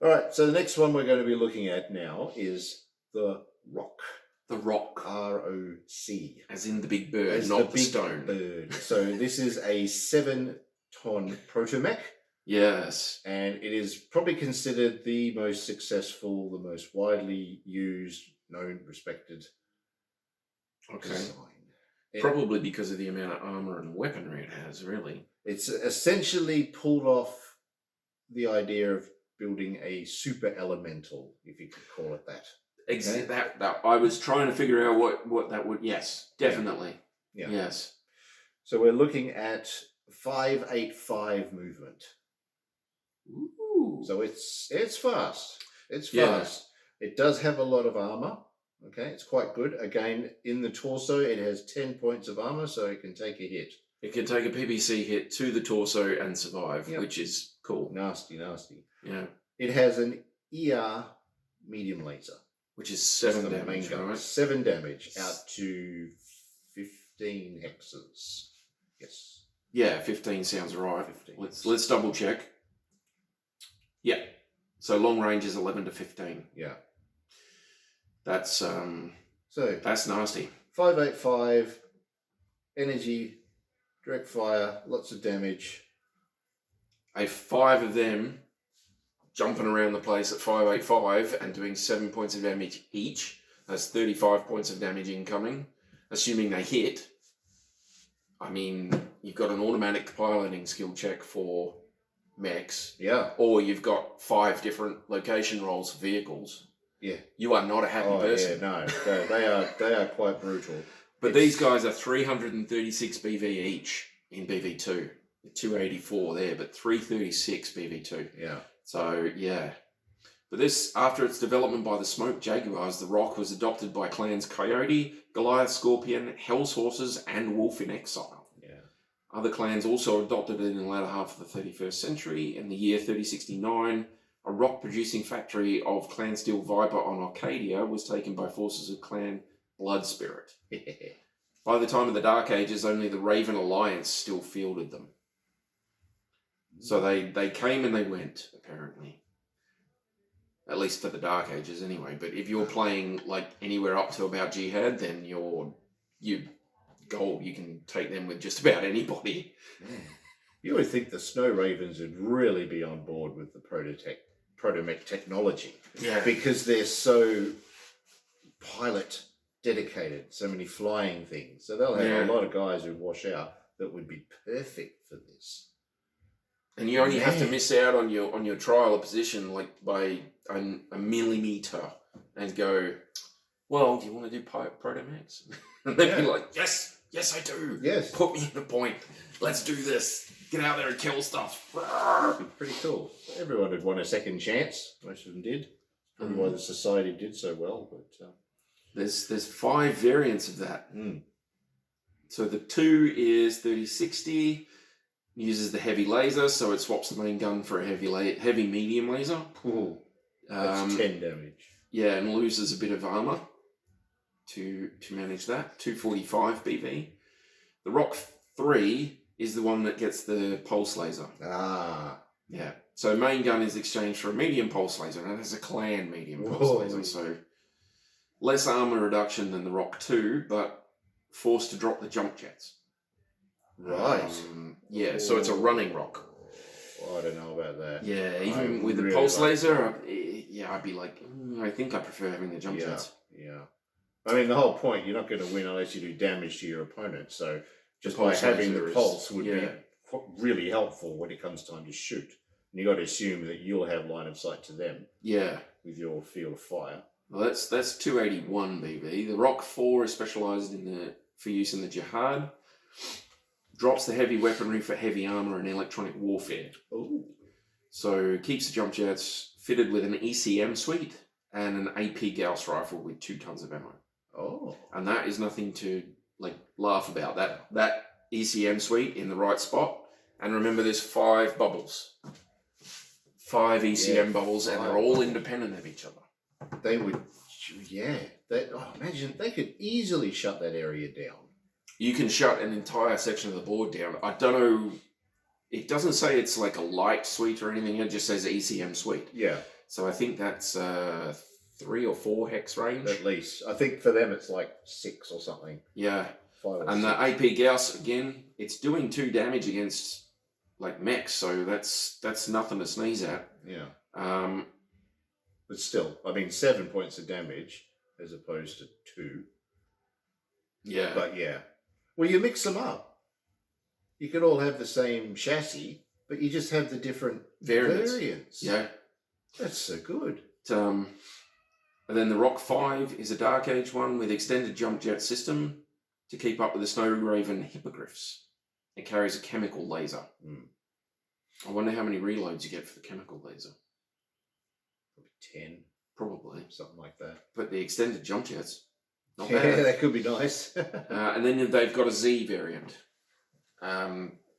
All right, so the next one we're going to be looking at now is the Rock. The Rock. R-O-C. As in the big bird, As not the big stone. Bird. So this is a 7-ton ProtoMech. Yes. And it is probably considered the most successful, the most widely used, known, respected design. Probably because of the amount of armor and weaponry it has, really. It's essentially pulled off the idea of building a super elemental, if you could call it that. Exactly. That I was trying to figure out what that would. Yes, definitely. Yeah. Yes. So we're looking at 585 movement. Ooh. So it's fast. It's fast. Yeah. It does have a lot of armor. Okay, it's quite good. Again, in the torso, it has 10 points of armor, so it can take a hit. It can take a PVC hit to the torso and survive, which is cool. Nasty. Yeah. It has an ER medium laser. Which is 7 damage, right? 7 damage out to 15 hexes. Yes. Yeah, 15 sounds right. 15. Let's double check. Yeah. So long range is 11 to 15. Yeah. That's that's nasty. 585 energy, direct fire, lots of damage. 5 of them jumping around the place at 585 and doing 7 points of damage each. That's 35 points of damage incoming, assuming they hit. I mean, you've got an automatic piloting skill check for mechs. Yeah. Or you've got 5 different location rolls for vehicles. Yeah. You are not a happy person. Yeah, no. They are quite brutal. But these guys are 336 BV each in BV2. 284 there, but 336 BV2. Yeah. So, yeah. But this, after its development by the Smoke Jaguars, the Rock was adopted by clans Coyote, Goliath Scorpion, Hell's Horses, and Wolf in Exile. Yeah. Other clans also adopted it in the latter half of the 31st century. In the year 3069, a rock-producing factory of Clan Steel Viper on Arcadia was taken by forces of Clan Blood Spirit. By the time of the Dark Ages, only the Raven Alliance still fielded them. So they came and they went, apparently. At least for the Dark Ages, anyway. But if you're playing like anywhere up to about Jihad, then you gold. You can take them with just about anybody. You would think the Snow Ravens would really be on board with the ProtoMech technology. Yeah. Because they're so pilot dedicated, so many flying things. So they'll have a lot of guys who wash out that would be perfect for this. And you only have to miss out on your trial of position like by a millimeter and go, well, do you want to do ProtoMechs? And they'd be like, yes, I do. Yes. Put me in the point. Let's do this. Get out there and kill stuff. That'd be pretty cool. Everyone would want a second chance. Most of them did. Probably why the society did so well. But there's 5 variants of that. So the 2 is 3060. Uses the heavy laser, so it swaps the main gun for a heavy medium laser. Cool. That's 10 damage. Yeah, and loses a bit of armor to manage that. 245 BV. The Rock 3 is the one that gets the pulse laser. Ah. Yeah. So main gun is exchanged for a medium pulse laser, and it's a clan medium pulse laser. So less armor reduction than the Rock 2, but forced to drop the jump jets. Right. So it's a running rock. I don't know about that. Yeah, even with the pulse laser, I'd be like, I think I prefer having the jump jets. Yeah. I mean, the whole point, you're not going to win unless you do damage to your opponent. So just by having the pulse would be really helpful when it comes time to shoot. And you got to assume that you'll have line of sight to them. Yeah. With your field of fire. Well, that's 281 BV. The Rock 4 is specialised for use in the Jihad. Drops the heavy weaponry for heavy armor and electronic warfare. Ooh. So keeps the jump jets fitted with an ECM suite and an AP Gauss rifle with 2 tons of ammo. Oh. And that is nothing to laugh about. That ECM suite in the right spot. And remember, there's 5 bubbles. 5 ECM bubbles, and they're all independent of each other. They would, imagine they could easily shut that area down. You can shut an entire section of the board down. I don't know it doesn't say it's like a light suite or anything. It just says ECM suite. Yeah. So I think that's 3 or 4 hex range. At least. I think for them it's like 6 or something. Yeah. 5 or and 6. the AP Gauss, again, it's doing 2 damage against like mechs, so that's nothing to sneeze at. Yeah. Um, but still, I mean, 7 points of damage as opposed to 2. Yeah. But yeah. Well, you mix them up. You could all have the same chassis, but you just have the different variants. Yeah. That's so good. And then the Rock 5 is a Dark Age one with extended jump jet system to keep up with the Snow Raven Hippogriffs. It carries a chemical laser. I wonder how many reloads you get for the chemical laser. Probably 10. Probably. Something like that. But the extended jump jets, not yeah, bad. that could be nice. And then they've got a Z variant.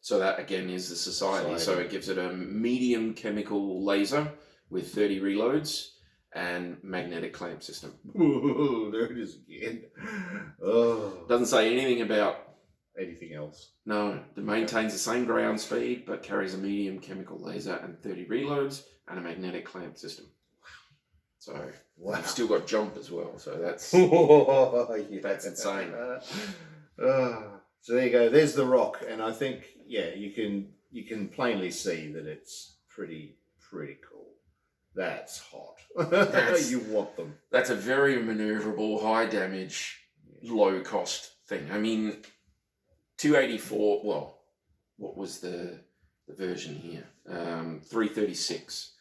So that, again, is the Society. So it gives it a medium chemical laser with 30 reloads and magnetic clamp system. Ooh, there it is again. Oh. Doesn't say anything about anything else. No, it maintains the same ground speed, but carries a medium chemical laser and 30 reloads and a magnetic clamp system. So we've still got jump as well. So that's that's insane. So there you go. There's the Rock, and I think you can plainly see that it's pretty cool. That's hot. You want them. That's a very maneuverable, high damage, low cost thing. I mean, 284. Well, what was the version here? 336.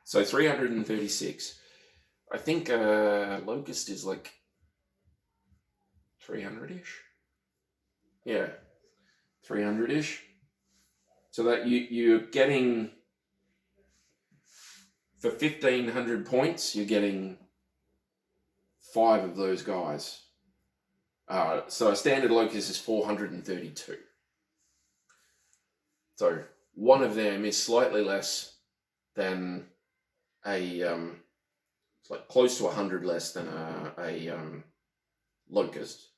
So 336. I think Locust is like 300-ish. Yeah, 300-ish. So that you're getting, for 1,500 points, you're getting 5 of those guys. So a standard Locust is 432. So one of them is slightly less than it's like close to 100 less than a Locust.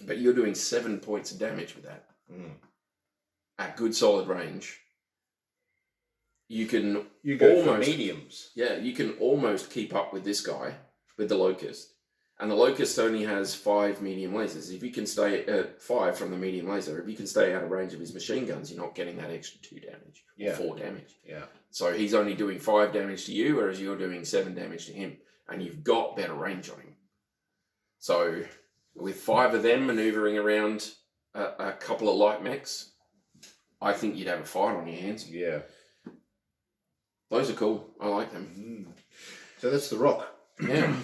But you're doing 7 points of damage with that. At good solid range. You go for mediums. Yeah, you can almost keep up with this guy, with the Locust. And the Locust only has 5 medium lasers. If you can stay at 5 from the medium laser, if you can stay out of range of his machine guns, you're not getting that extra 2 damage. Or 4 damage. Yeah. So he's only doing 5 damage to you, whereas you're doing 7 damage to him. And you've got better range on him. So with 5 of them manoeuvring around a couple of light mechs, I think you'd have a fight on your hands. Yeah. Those are cool. I like them. So that's the Rock. Yeah.